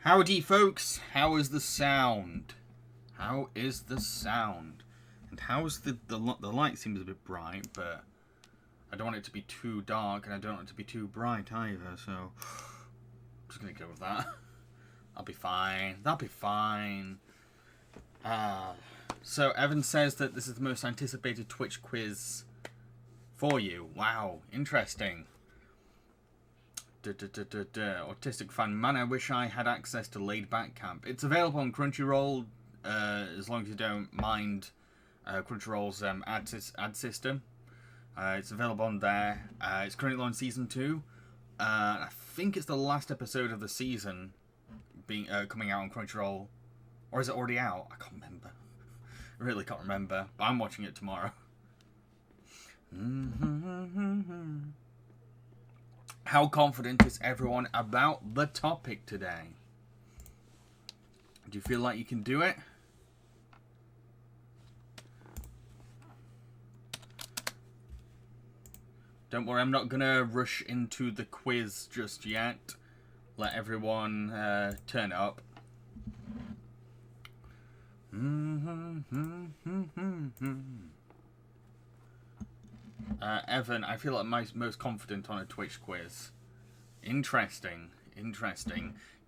Howdy, folks. How is the sound? How is the sound? And how's the light seems a bit bright, but I don't want it to be too dark, and I don't want it to be too bright either, so I'm just going to go with that. I'll be fine. That'll be fine. So Evan says that this is the most anticipated Twitch quiz for you. Wow, interesting. Autistic fan, man, I wish I had access to Laid Back Camp. It's available on Crunchyroll, as long as you don't mind Crunchyroll's ad system. It's available on there. It's currently on season 2. I think it's the last episode of the season being coming out on Crunchyroll, or is it already out? I can't remember. I really can't remember. But I'm watching it tomorrow. How confident is everyone about the topic today? Do you feel like you can do it? Don't worry, I'm not going to rush into the quiz just yet. Let everyone turn up. Evan, I feel like I'm most confident on a Twitch quiz. Interesting.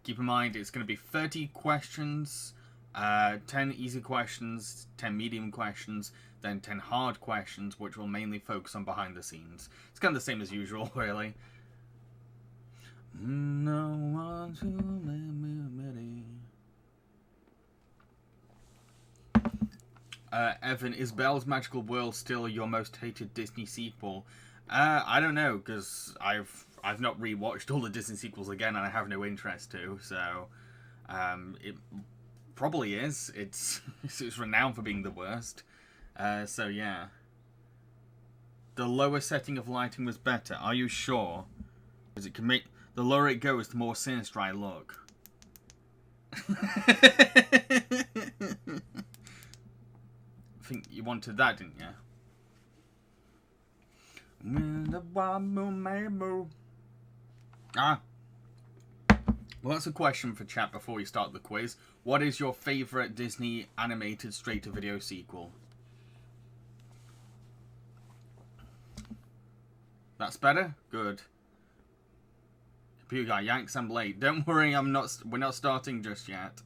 Keep in mind, it's going to be 30 questions, 10 easy questions, 10 medium questions, then 10 hard questions, which will mainly focus on behind the scenes. It's kind of the same as usual, really. No one to me. Evan, is Belle's Magical World still your most hated Disney sequel? I don't know, because I've not rewatched all the Disney sequels again, and I have no interest to. So, it probably is. It's renowned for being the worst. So yeah, the lower setting of lighting was better. Are you sure? Because it can make the lower it goes, the more sinister I look. I think you wanted that, didn't you? Well, that's a question for chat before we start the quiz. What is your favourite Disney animated straight-to-video sequel? That's better? Good. Computer guy, Yanks, I'm late. Don't worry, we're not starting just yet.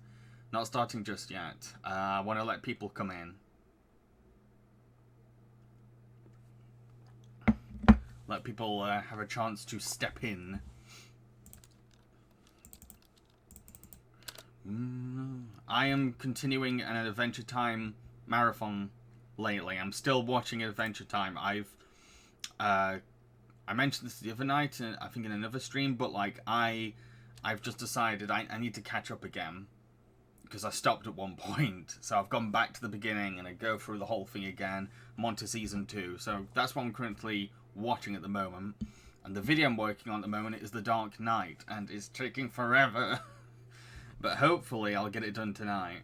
Not starting just yet. I want to let people come in. Let people have a chance to step in. I am continuing an Adventure Time marathon lately. I'm still watching Adventure Time. I mentioned this the other night, I think in another stream, but like I've just decided I need to catch up again, because I stopped at one point. So I've gone back to the beginning and I go through the whole thing again. I'm on to season 2. So that's what I'm currently watching at the moment. And the video I'm working on at the moment is The Dark Knight, and it's taking forever. But hopefully I'll get it done tonight.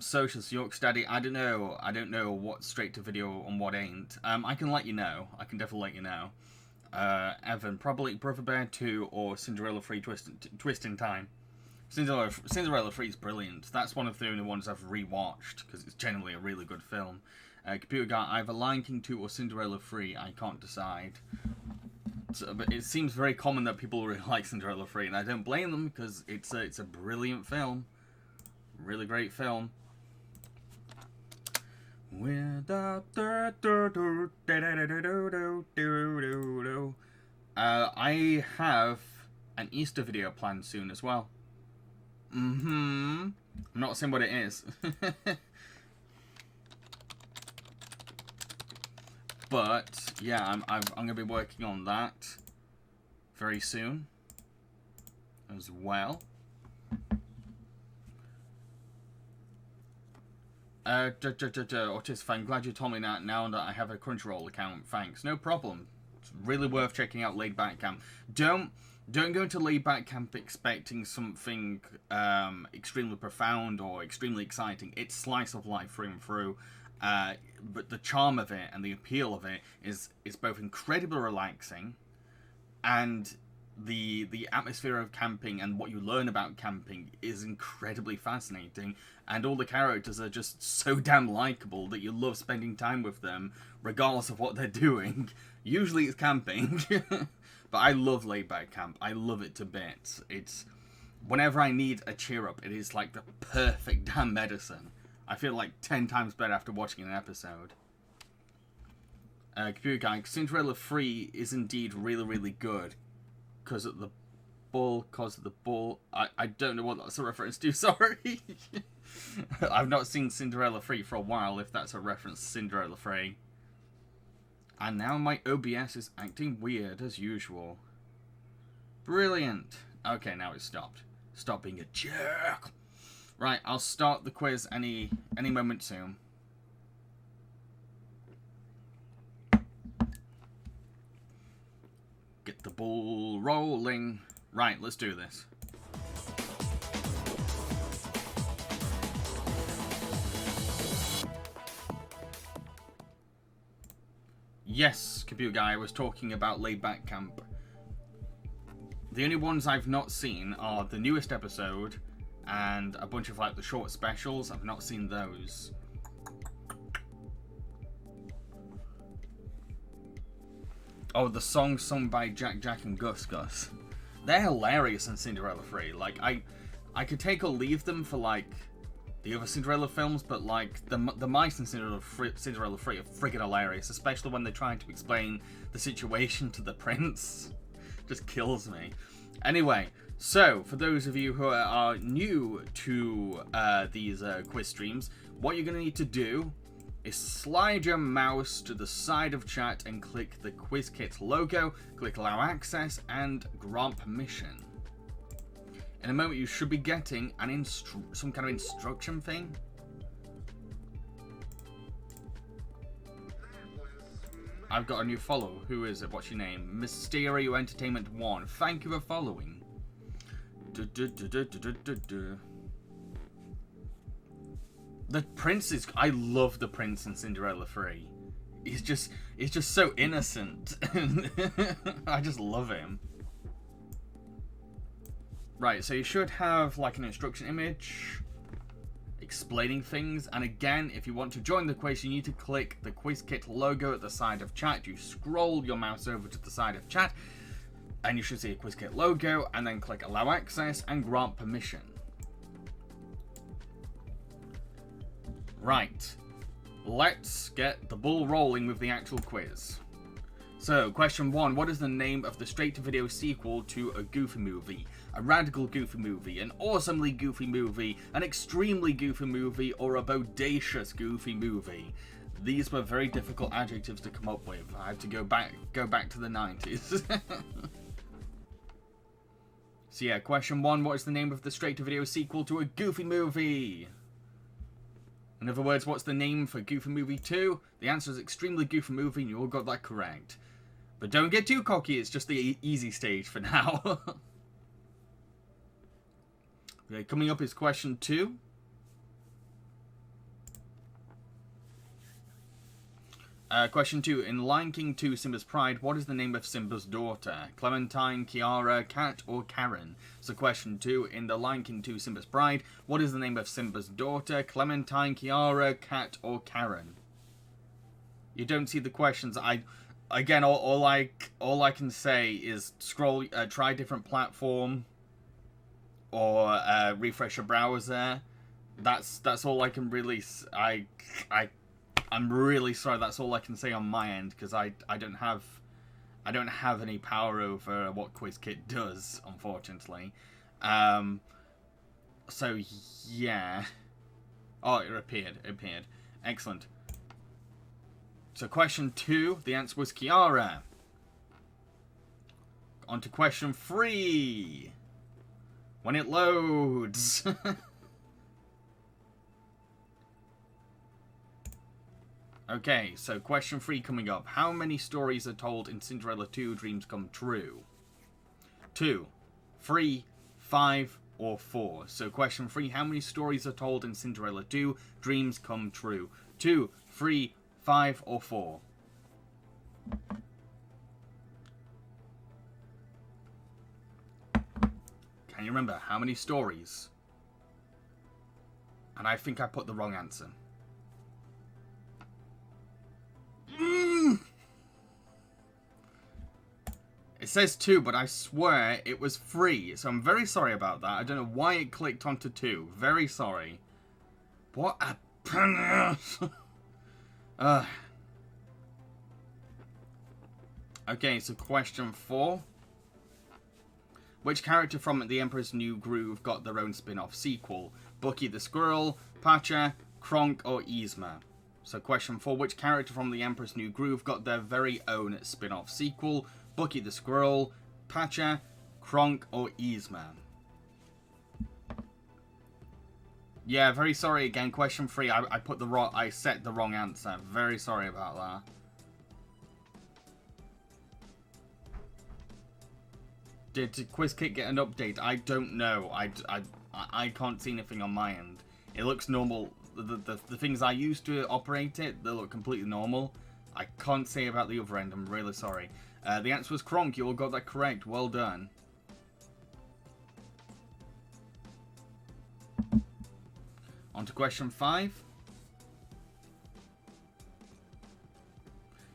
Socials, York's Daddy, I don't know what's straight to video and what ain't. I can let you know. I can definitely let you know. Evan, probably Brother Bear 2 or Cinderella 3 Twist in Time. Cinderella 3 is brilliant. That's one of the only ones I've rewatched, because it's generally a really good film. Computer guy, either Lion King 2 or Cinderella 3, I can't decide. So, but it seems very common that people really like Cinderella 3, and I don't blame them, because it's a brilliant film. Really great film. I have an Easter video planned soon as well. I'm not saying what it is. But yeah, I'm gonna be working on that very soon as well. Autistic fan, glad you told me that now that I have a Crunchyroll account. Thanks. No problem. It's really worth checking out Laid Back Camp. Don't go into Laid Back Camp expecting something extremely profound or extremely exciting. It's slice of life through and through. But the charm of it and the appeal of it is both incredibly relaxing and the atmosphere of camping and what you learn about camping is incredibly fascinating, and all the characters are just so damn likable that you love spending time with them regardless of what they're doing. Usually it's camping. But I love laid back camp. I love it to bits. It's whenever I need a cheer up, it is like the perfect damn medicine. I feel like 10 times better after watching an episode. Computer Guy, Cinderella 3 is indeed really, really good. Cause of the ball. I don't know what that's a reference to, sorry. I've not seen Cinderella 3 for a while, if that's a reference to Cinderella 3. And now my OBS is acting weird, as usual. Brilliant. Okay, now it's stopped. Stop being a jerk. Right, I'll start the quiz any moment soon. Get the ball rolling. Right, let's do this. Yes, Computer Guy, I was talking about Laid Back Camp. The only ones I've not seen are the newest episode and a bunch of like the short specials. I've not seen those. Oh, the songs sung by Jack and Gus. They're hilarious in Cinderella 3. Like, I could take or leave them for, like, the other Cinderella films, but, like, the mice in Cinderella 3 are friggin' hilarious, especially when they're trying to explain the situation to the prince. Just kills me. Anyway, so, for those of you who are new to these quiz streams, what you're going to need to do is slide your mouse to the side of chat and click the QuizKit logo, click Allow Access, and grant permission. In a moment, you should be getting some kind of instruction thing. I've got a new follower. Who is it? What's your name? Mysterio Entertainment 1. Thank you for following. The prince is... I love the prince in Cinderella 3. He's just so innocent. I just love him. Right, so you should have like an instruction image explaining things. And again, if you want to join the quiz, you need to click the QuizKit logo at the side of chat. You scroll your mouse over to the side of chat, and you should see a QuizKit logo, and then click Allow Access and grant permission. Right, let's get the ball rolling with the actual quiz. So, question 1. What is the name of the straight-to-video sequel to a Goofy movie? A radical Goofy movie, an awesomely Goofy movie, an extremely Goofy movie, or a bodacious Goofy movie? These were very difficult adjectives to come up with. I had to go back to the 90s. So yeah, question 1. What is the name of the straight-to-video sequel to a Goofy movie? In other words, what's the name for Goofy Movie 2? The answer is Extremely Goofy Movie, and you all got that correct. But don't get too cocky, it's just the easy stage for now. Okay, coming up is question 2. Question 2. In Lion King 2, Simba's Pride, what is the name of Simba's daughter? Clementine, Kiara, Kat, or Karen? So question 2. In the Lion King 2, Simba's Pride, what is the name of Simba's daughter? Clementine, Kiara, Kat, or Karen? You don't see the questions. Again, all I can say is scroll, try a different platform, or refresh your browser. That's all I can really. I'm really sorry. That's all I can say on my end, because I don't have any power over what QuizKit does, unfortunately. So yeah. Oh, it appeared. Excellent. So question 2, the answer was Kiara. On to question 3. When it loads. Okay, so question 3 coming up. How many stories are told in Cinderella 2 Dreams Come True? 2, 3, 5, or 4? So question 3, how many stories are told in Cinderella 2 Dreams Come True? 2, 3, 5, or 4? Can you remember how many stories? And I think I put the wrong answer. It says 2, but I swear it was 3. So I'm very sorry about that. I don't know why it clicked onto 2. Very sorry. What a Okay, so question 4. Which character from The Emperor's New Groove got their own spin-off sequel? Bucky the Squirrel, Pacha, Kronk, or Yzma? So question 4. Which character from The Emperor's New Groove got their very own spin-off sequel? Bucky the Squirrel, Pacha, Kronk, or Yzma? Yeah, very sorry again. Question 3. I set the wrong answer. Very sorry about that. Did QuizKit get an update? I don't know. I can't see anything on my end. It looks normal. The things I use to operate it, they look completely normal. I can't say about the other end. I'm really sorry. The answer was Kronk. You all got that correct. Well done. On to question 5.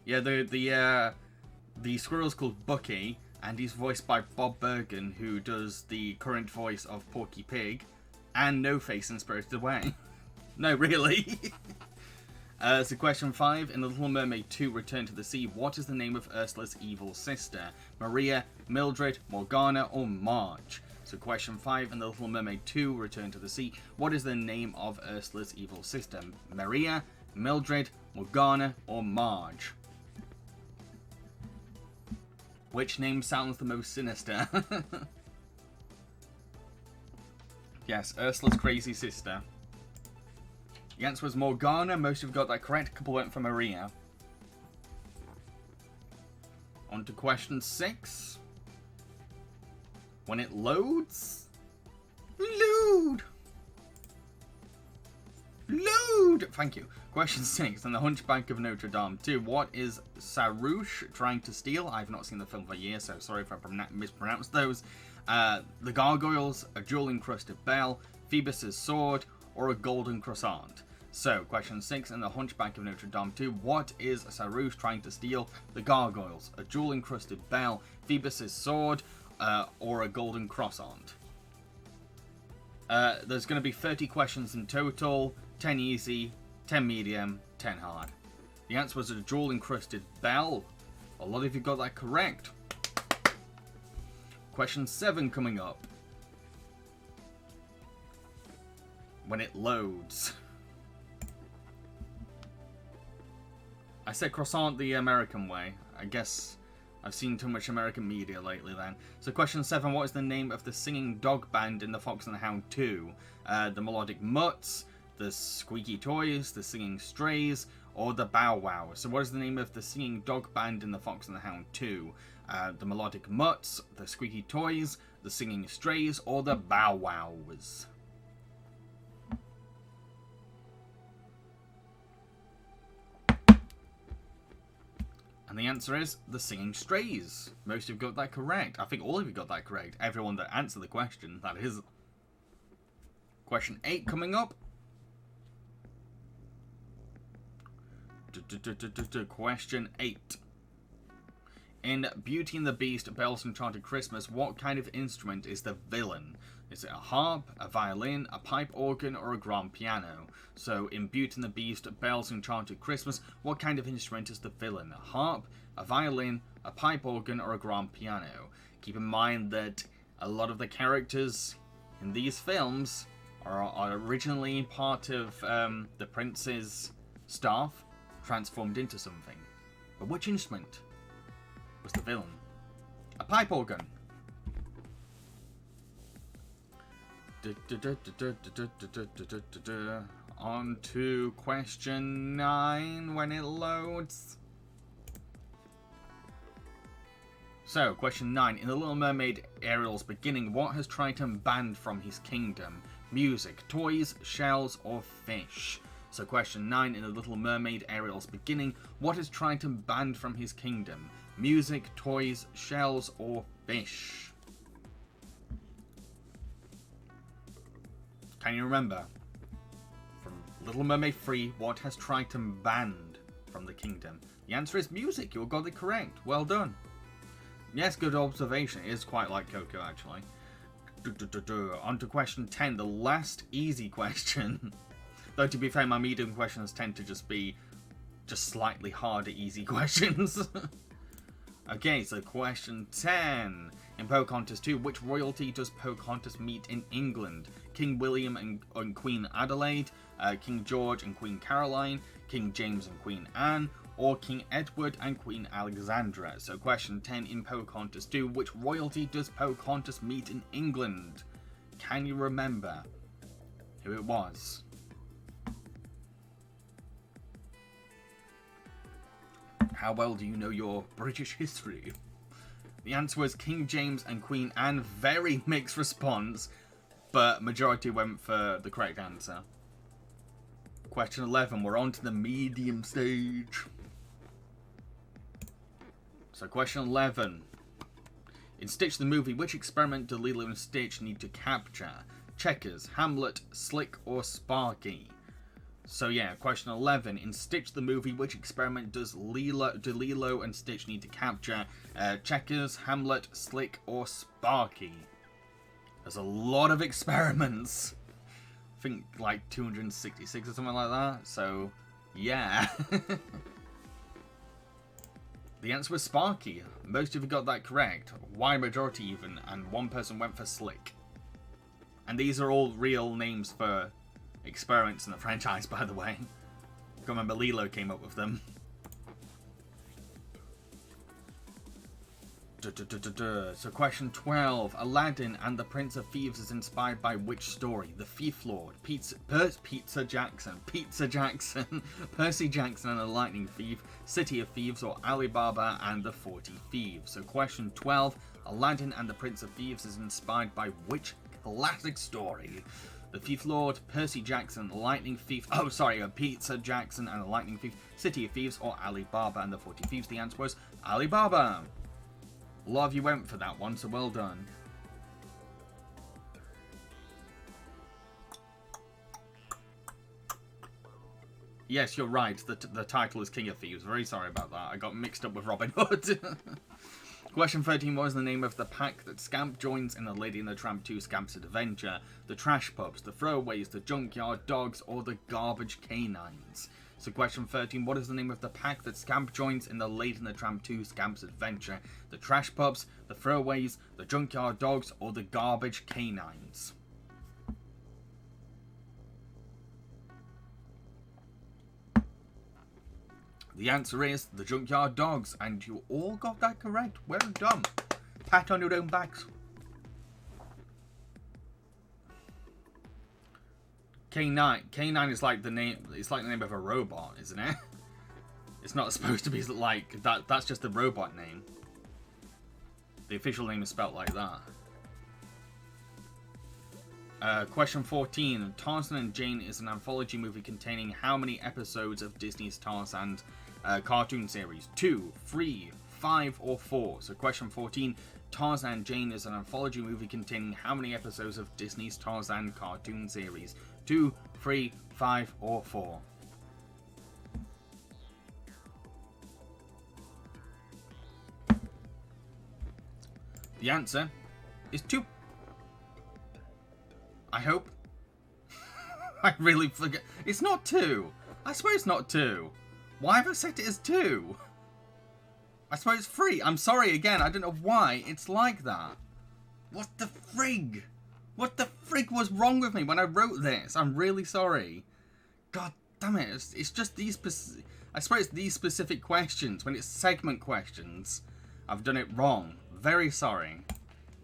Yeah, the squirrel's called Bucky, and he's voiced by Bob Bergen, who does the current voice of Porky Pig, and No Face in Spirited Away. No, really. So question 5. In The Little Mermaid 2, Return to the Sea, what is the name of Ursula's evil sister? Maria, Mildred, Morgana, or Marge? So question 5. In The Little Mermaid 2, Return to the Sea, what is the name of Ursula's evil sister? Maria, Mildred, Morgana, or Marge? Which name sounds the most sinister? Yes, Ursula's crazy sister. The answer was Morgana. Most of you got that correct. A couple went for Maria. On to question 6. When it loads... Load! Load! Thank you. Question 6. In The Hunchback of Notre Dame 2, what is Sarouche trying to steal? I've not seen the film for years, so sorry if I mispronounced those. The gargoyles, a jewel-encrusted bell, Phoebus' sword, or a golden croissant? So, question 6. In The Hunchback of Notre Dame 2, what is Sarouche trying to steal? The gargoyles, a jewel-encrusted bell, Phoebus' sword, or a golden croissant? There's going to be 30 questions in total, 10 easy, 10 medium, 10 hard. The answer was a jewel-encrusted bell. A lot of you got that correct. Question 7 coming up. When it loads. I said croissant the American way. I guess I've seen too much American media lately then. So question 7, what is the name of the singing dog band in The Fox and the Hound 2? The Melodic Mutts, the Squeaky Toys, the Singing Strays, or the Bow Wow? So what is the name of the singing dog band in The Fox and the Hound 2? The Melodic Mutts, the Squeaky Toys, the Singing Strays, or the Bow Wows? And the answer is the Singing Strays. Most of you got that correct. I think all of you got that correct. Everyone that answered the question, that is. Question 8 coming up. Question 8. In Beauty and the Beast, Belle's Enchanted Christmas, what kind of instrument is the villain? Is it a harp, a violin, a pipe organ, or a grand piano? So, in Beauty and the Beast, Belle's Enchanted Christmas, what kind of instrument is the villain? A harp, a violin, a pipe organ, or a grand piano? Keep in mind that a lot of the characters in these films are originally part of the prince's staff, transformed into something. But which instrument was the villain? A pipe organ. On to question 9 when it loads. So, question 9. In The Little Mermaid, Ariel's beginning, what has Triton banned from his kingdom? Music, toys, shells, or fish? So, question 9. In The Little Mermaid, Ariel's beginning, what has Triton banned from his kingdom? Music, toys, shells, or fish? Can you remember? From Little Mermaid 3, what has Triton banned from the kingdom? The answer is music. You got it correct. Well done. Yes, good observation. It is quite like Coco, actually. On to question 10, the last easy question. Though, to be fair, my medium questions tend to just be slightly harder easy questions. Okay, so question 10. In Pocahontas 2, which royalty does Pocahontas meet in England? King William and Queen Adelaide, King George and Queen Caroline, King James and Queen Anne, or King Edward and Queen Alexandra? So question 10, in Pocahontas 2, which royalty does Pocahontas meet in England? Can you remember who it was? How well do you know your British history? The answer was King James and Queen Anne. Very mixed response, but majority went for the correct answer. Question 11, we're on to the medium stage. So question 11. In Stitch the movie, which experiment do Lilo and Stitch need to capture? Checkers, Hamlet, Slick, or Sparky? So yeah, question 11. In Stitch the movie, which experiment do Lilo and Stitch need to capture? Checkers, Hamlet, Slick, or Sparky? There's a lot of experiments. I think like 266 or something like that. So yeah. The answer was Sparky. Most of you got that correct. Wide majority even, and one person went for Slick. And these are all real names for experiments in the franchise, by the way. I remember Lilo came up with them. So question 12. Aladdin and the Prince of Thieves is inspired by which story? The Thief Lord, Percy Jackson, Percy Jackson and the Lightning Thief, City of Thieves, or Alibaba and the 40 Thieves? So question 12. Aladdin and the Prince of Thieves is inspired by which classic story? The Thief Lord, Percy Jackson, the Lightning Thief, Peter Jackson and the Lightning Thief, City of Thieves, or Alibaba and the 40 Thieves? The answer was Alibaba. A lot of you went for that one, so well done. Yes, you're right. The title is King of Thieves. Very sorry about that. I got mixed up with Robin Hood. Question 13. What is the name of the pack that Scamp joins in the Lady and the Tramp 2 Scamp's Adventure? The Trash Pups, the Throwaways, the Junkyard Dogs, or the Garbage Canines? So question 13, what is the name of the pack that Scamp joins in the Lady and the Tramp 2 Scamp's Adventure? The Trash Pups, the Throwaways, the Junkyard Dogs, or the Garbage Canines? The answer is the Junkyard Dogs, and you all got that correct. Well done. Pat on your own backs. K9 is like the name. It's like the name of a robot, isn't it? It's not supposed to be like that. That's just the robot name. The official name is spelt like that. Question 14. Tarzan and Jane is an anthology movie containing how many episodes of Disney's Tarzan cartoon series? 2, 3, 5, or 4? So question 14. Tarzan and Jane is an anthology movie containing how many episodes of Disney's Tarzan cartoon series? 2, 3, 5, or 4? The answer is 2. I hope. I really forget. It's not 2. I swear it's not 2. Why have I set it as 2? I swear it's 3. I'm sorry again. I don't know why it's like that. What the frig? What the frig was wrong with me when I wrote this? I'm really sorry. God damn it. It's just these... I swear it's these specific questions. When it's segment questions, I've done it wrong. Very sorry.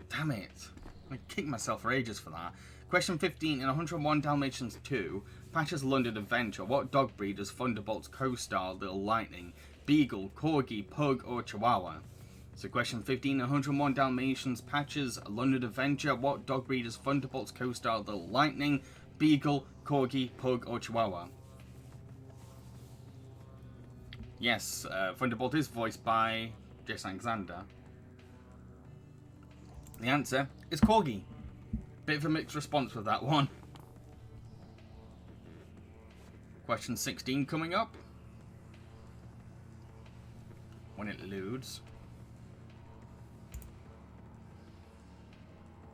Damn it. I kicked myself for ages for that. Question 15. In 101 Dalmatians 2, Patch's London Adventure, what dog breed does Thunderbolt's co-star Little Lightning? Beagle, Corgi, Pug, or Chihuahua? So question 15. 101 Dalmatians, Patch's London Adventure, what dog breed does Thunderbolt's co-star Little Lightning? Beagle, Corgi, Pug, or Chihuahua? Yes, Thunderbolt is voiced by Jason Alexander. The answer is Corgi. Bit of a mixed response with that one. Question 16 coming up. When it loads.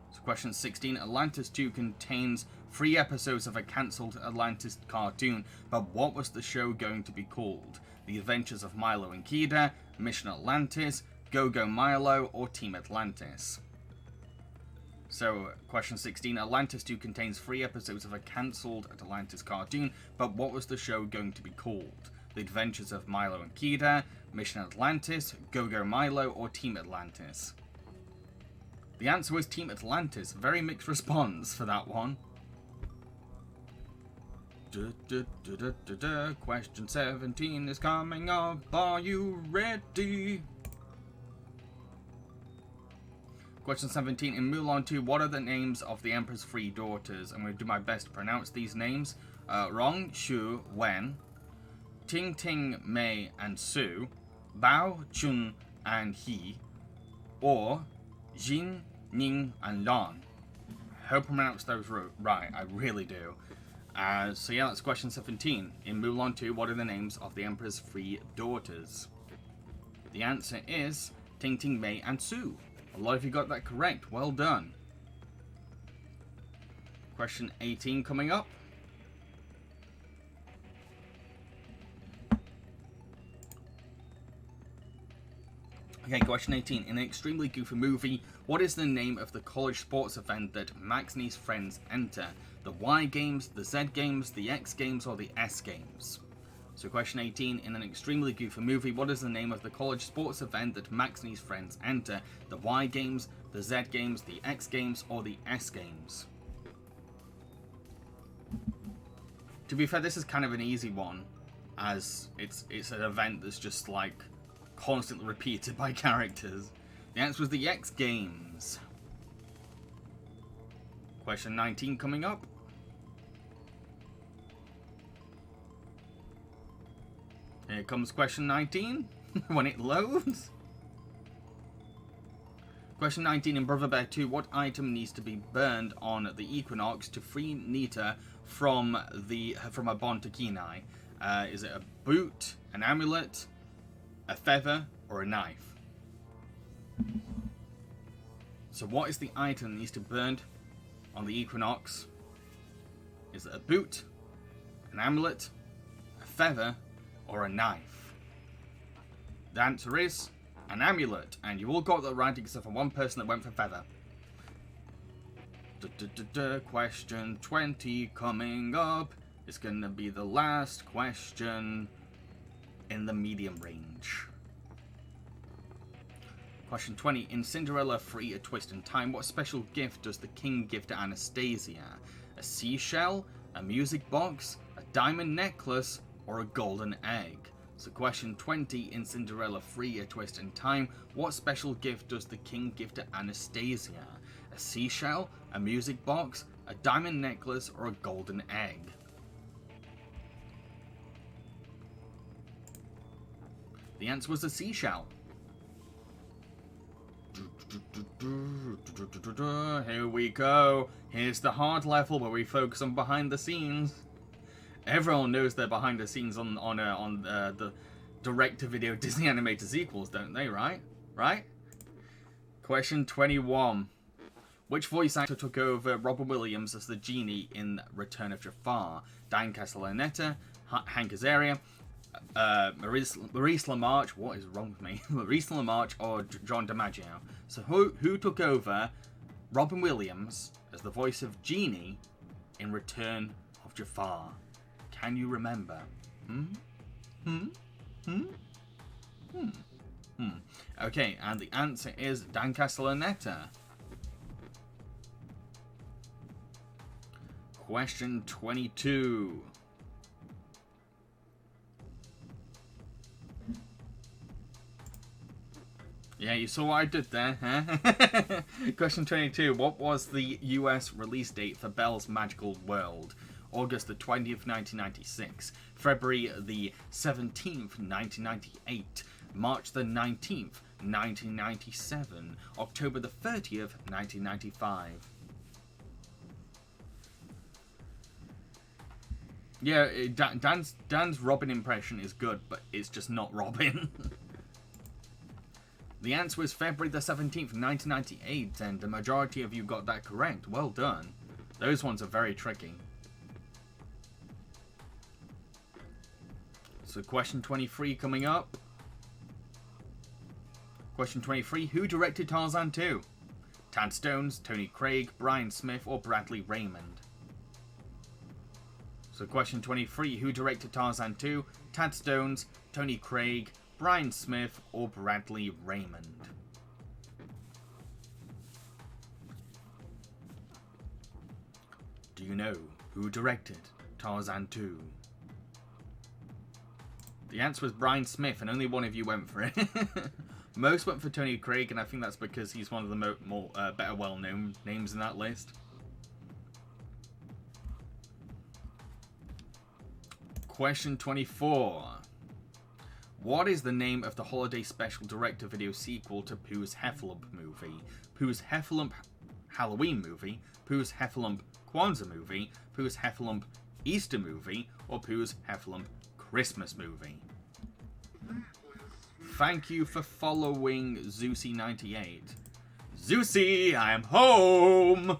So question 16. Atlantis 2 contains 3 episodes of a cancelled Atlantis cartoon, but what was the show going to be called? The Adventures of Milo and Kida, Mission Atlantis, Go-Go Milo, or Team Atlantis? So, question 16. Atlantis 2 contains 3 episodes of a cancelled Atlantis cartoon, but what was the show going to be called? The Adventures of Milo and Kida, Mission Atlantis, Go-Go Milo, or Team Atlantis? The answer was Team Atlantis. Very mixed response for that one. Question 17 is coming up. Are you ready? Question 17. In Mulan 2, what are the names of the Emperor's 3 daughters? I'm going to do my best to pronounce these names. Rong, Shu, Wen, Ting Ting, Mei, and Su, Bao, Chun, and He, or Jin, Ning, and Lan. I hope I pronounced those right. I really do. So yeah, that's question 17. In Mulan 2, what are the names of the Emperor's 3 daughters? The answer is Ting Ting, Mei, and Su. A lot of you got that correct. Well done. Question 18 coming up. Okay, question 18. In an extremely goofy movie, what is the name of the college sports event that Max and his friends enter? The Y Games, the Z Games, the X Games, or the S Games? So question 18. In an extremely goofy movie, what is the name of the college sports event that Max and his friends enter? The Y Games, the Z Games, the X Games, or the S Games? To be fair, this is kind of an easy one, as it's an event that's just like constantly repeated by characters. The answer was the X Games. Question 19 coming up. Here comes question 19, when it loads. Question 19, in Brother Bear 2, what item needs to be burned on the equinox to free Nita from a bond to Kenai? Is it a boot, an amulet, a feather, or a knife? So what is the item that needs to be burned on the equinox? Is it a boot, an amulet, a feather, or a knife? The answer is an amulet, and you all got that right except for one person that went for feather. Question 20 coming up. It's gonna be the last question in the medium range. Question 20. In Cinderella 3: A Twist in Time, what special gift does the king give to Anastasia? A seashell, a music box, a diamond necklace, or a golden egg? So question 20. In Cinderella 3: A Twist in Time, what special gift does the king give to Anastasia? A seashell, a music box, a diamond necklace, or a golden egg? The answer was a seashell. Here we go. Here's the hard level where we focus on behind the scenes. Everyone knows they're behind the scenes on the direct-to-video Disney animated sequels, don't they? Right? Question 21. Which voice actor took over Robin Williams as the genie in Return of Jafar? Dan Castellaneta, Hank Azaria, Maurice LaMarche, what is wrong with me? Maurice LaMarche or John DiMaggio? So who took over Robin Williams as the voice of Genie in Return of Jafar? Can you remember? Okay, and the answer is Dan Castellaneta. Question 22. Yeah, you saw what I did there, huh? Question 22. What was the US release date for Belle's Magical World? August the 20th, 1996. February the 17th, 1998. March the 19th, 1997. October the 30th, 1995. Yeah, Dan's Robin impression is good, but it's just not Robin. The answer was February the 17th, 1998, and the majority of you got that correct. Well done. Those ones are very tricky. So question 23 coming up. Question 23, who directed Tarzan 2? Tad Stones, Tony Craig, Brian Smith, or Bradley Raymond? So question 23, who directed Tarzan 2? Tad Stones, Tony Craig, Brian Smith, or Bradley Raymond? Do you know who directed Tarzan 2? The answer was Brian Smith, and only one of you went for it. Most went for Tony Craig, and I think that's because he's one of the more better well-known names in that list. Question 24. What is the name of the holiday special direct-to-video sequel to Pooh's Heffalump movie? Pooh's Heffalump Halloween movie, Pooh's Heffalump Kwanzaa movie, Pooh's Heffalump Easter movie, or Pooh's Heffalump Christmas movie? Thank you for following Zeusy98. Zeusy, I am home!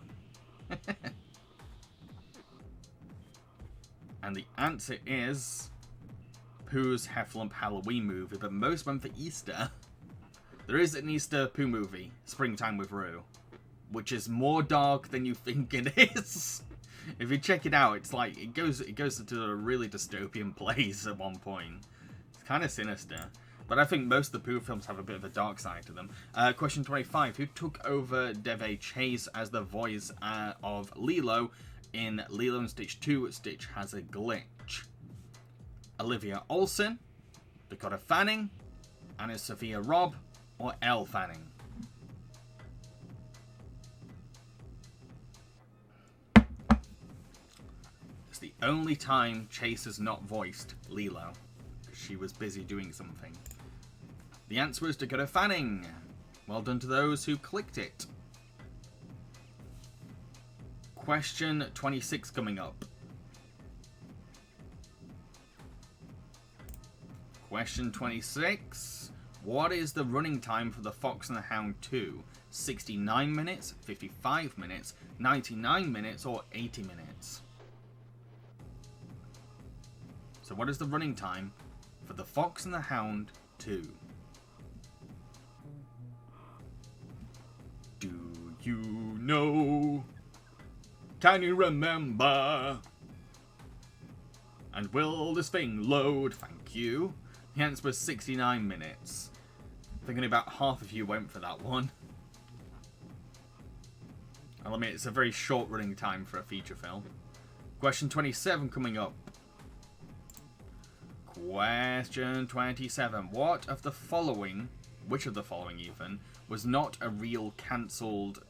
And the answer is Pooh's Heffalump Halloween movie, but most went for Easter. There is an Easter Pooh movie, Springtime with Roo, which is more dark than you think it is. If you check it out, it's like it goes into a really dystopian place at one point. It's kind of sinister. But I think most of the Pooh films have a bit of a dark side to them. Question 25. Who took over Deve Chase as the voice of Lilo in Lilo and Stitch 2, Stitch Has a Glitch? Olivia Olsen, Dakota Fanning, Anna Sophia Robb, or Elle Fanning? It's the only time Chase has not voiced Lilo, because she was busy doing something. The answer was Dakota Fanning. Well done to those who clicked it. Question 26 coming up. Question 26. What is the running time for The Fox and the Hound 2? 69 minutes, 55 minutes, 99 minutes, or 80 minutes? So what is the running time for The Fox and the Hound 2? Do you know? Can you remember? And will this thing load? Thank you. The answer was 69 minutes. I think only about half of you went for that one. I'll admit, it's a very short running time for a feature film. Question 27 coming up. Question 27. Which of the following even, was not a real cancelled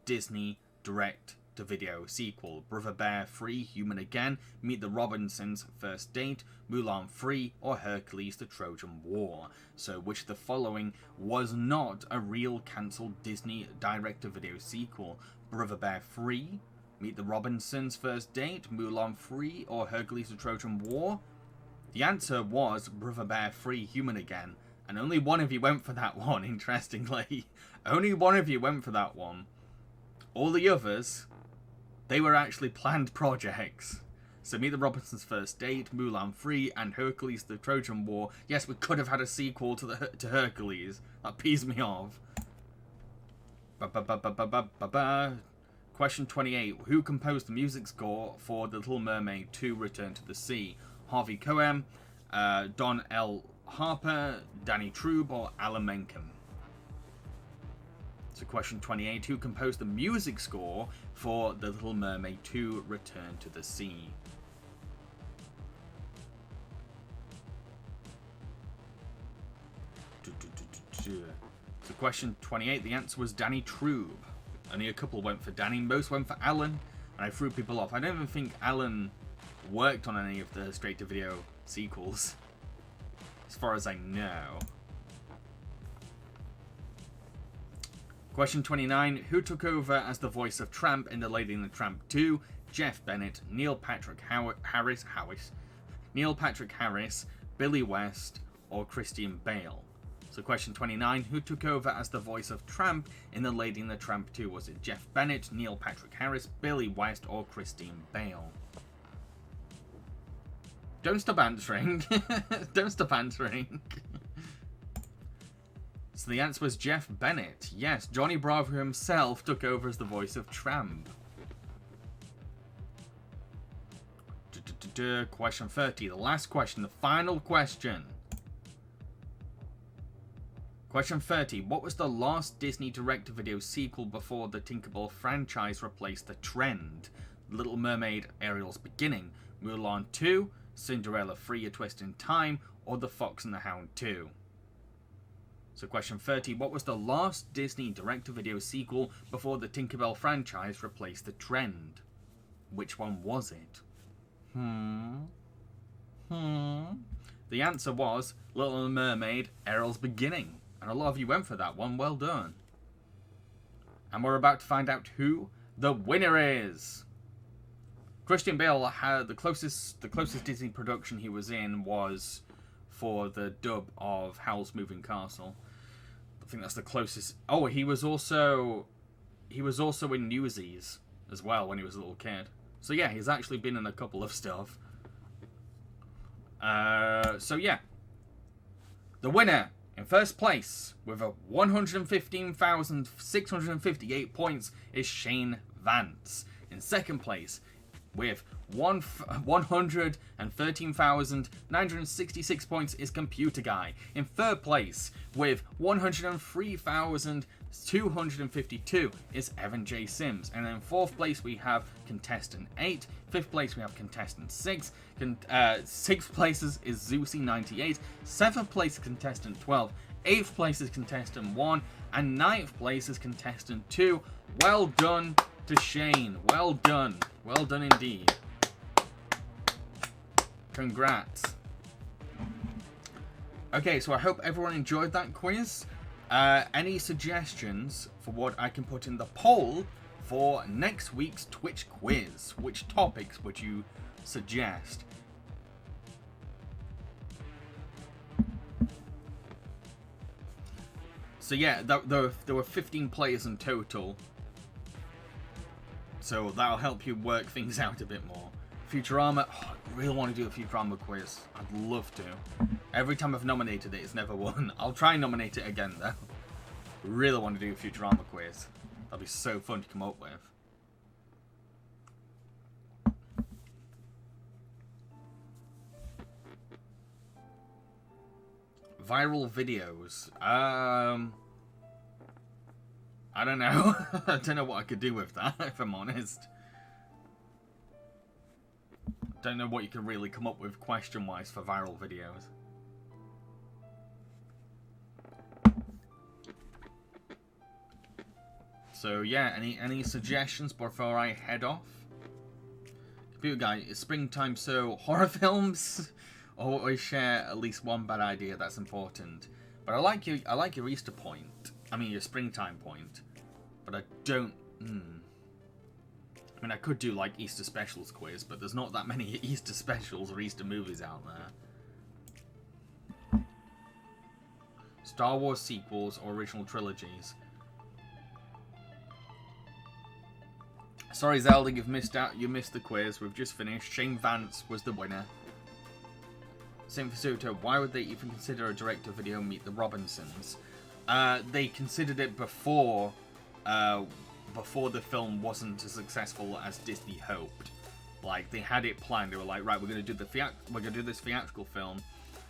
Disney direct-to-video sequel? Brother Bear 3, Human Again, Meet the Robinsons, First Date, Mulan 3, or Hercules the Trojan War? So which of the following was not a real cancelled Disney direct-to-video sequel? Brother Bear 3, Meet the Robinsons, First Date, Mulan 3, or Hercules the Trojan War? The answer was Brother Bear 3, Human Again. And only one of you went for that one, interestingly. Only one of you went for that one. All the others, they were actually planned projects. So Meet the Robinsons' First Date, Mulan 3, and Hercules the Trojan War. Yes, we could have had a sequel to Hercules. That pees me off. Question 28. Who composed the music score for The Little Mermaid 2 Return to the Sea? Harvey Cohen, Don L. Harper, Danny Trube, or Alan Menken? So question 28. Who composed the music score for The Little Mermaid 2 Return to the Sea? So question 28. The answer was Danny Trube. Only a couple went for Danny. Most went for Alan. And I threw people off. I don't even think Alan worked on any of the straight-to-video sequels, as far as I know. Question 29. Who took over as the voice of Tramp in The Lady and the Tramp 2? Jeff Bennett, Neil Patrick Harris, Billy West, or Christian Bale? So question 29, who took over as the voice of Tramp in The Lady and the Tramp 2? Was it Jeff Bennett, Neil Patrick Harris, Billy West, or Christian Bale? Don't stop answering. Don't stop answering. So the answer was Jeff Bennett. Yes, Johnny Bravo himself took over as the voice of Tramp. Question 30, the last question, the final question. Question 30, what was the last Disney direct-to-video sequel before the Tinkerbell franchise replaced the trend? Little Mermaid, Ariel's Beginning, Mulan 2, Cinderella, Free, A Twist in Time, or The Fox and the Hound 2? So question 30, what was the last Disney direct-to-video sequel before the Tinkerbell franchise replaced the trend? Which one was it? The answer was Little Mermaid, Ariel's Beginning. And a lot of you went for that one. Well done. And we're about to find out who the winner is. Christian Bale had the closest Disney production he was in was for the dub of Howl's Moving Castle. I think that's the closest. Oh, he was also in Newsies as well when he was a little kid. So yeah, he's actually been in a couple of stuff. So yeah, the winner in first place with a 115,658 points is Shane Vance. In second place with 113,966 points is Computer Guy. In third place with 103,252 is Evan J. Sims. And in fourth place we have Contestant 8. Fifth place we have Contestant 6. Sixth place is Zeusy98. Seventh place is Contestant 12. Eighth place is Contestant 1. And ninth place is Contestant 2. Well done to Shane. Well done. Well done indeed. Congrats. Okay, so I hope everyone enjoyed that quiz. Any suggestions for what I can put in the poll for next week's Twitch quiz? Which topics would you suggest? So yeah, there were 15 players in total. So that'll help you work things out a bit more. Futurama, I really want to do a Futurama quiz. I'd love to. Every time I've nominated it, it's never won. I'll try and nominate it again though. Really want to do a Futurama quiz. That'll be so fun to come up with. Viral videos. I don't know. I don't know what I could do with that, if I'm honest. Don't know what you can really come up with question-wise for viral videos. So yeah, any suggestions before I head off? Computer Guy, is springtime so horror films? Always share at least one bad idea that's important. But I like your Easter point. I mean your springtime point. But I don't. I mean, I could do like Easter specials quiz, but there's not that many Easter specials or Easter movies out there. Star Wars sequels or original trilogies. Sorry, Zelda, you've missed out. You missed the quiz. We've just finished. Shane Vance was the winner. Same for Suto. Why would they even consider a direct-to-video Meet the Robinsons? They considered it before the film wasn't as successful as Disney hoped. Like, they had it planned. They were like, right, we're gonna do this theatrical film,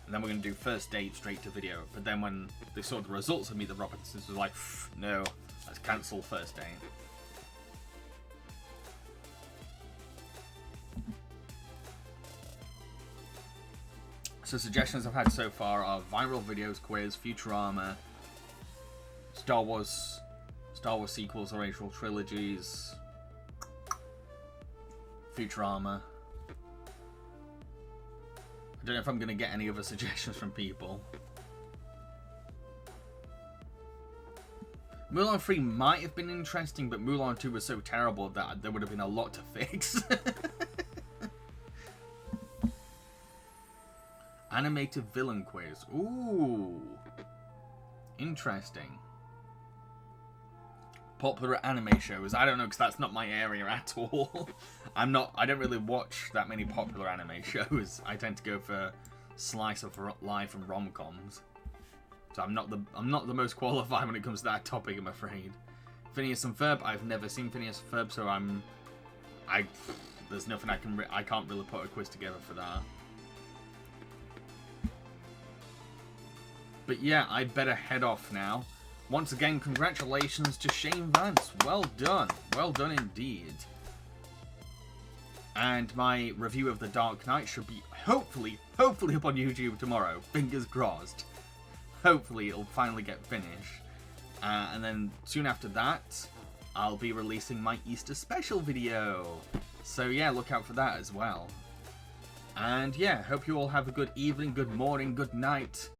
and then we're gonna do first date straight to video. But then when they saw the results of Meet the Robinsons, it was like, no, let's cancel first date. So suggestions I've had so far are viral videos, quiz, Futurama, Star Wars sequels or original trilogies, Futurama. I don't know if I'm going to get any other suggestions from people. Mulan 3 might have been interesting, but Mulan 2 was so terrible that there would have been a lot to fix. Animated villain quiz. Ooh. Interesting. Popular anime shows. I don't know, because that's not my area at all. I don't really watch that many popular anime shows. I tend to go for slice of life and rom-coms. So I'm not the most qualified when it comes to that topic, I'm afraid. Phineas and Ferb. I've never seen Phineas and Ferb, so there's nothing I can't really put a quiz together for that. But yeah, I'd better head off now. Once again, congratulations to Shane Vance. Well done. Well done indeed. And my review of The Dark Knight should be hopefully up on YouTube tomorrow. Fingers crossed. Hopefully it'll finally get finished. And then soon after that, I'll be releasing my Easter special video. So yeah, look out for that as well. And yeah, hope you all have a good evening, good morning, good night.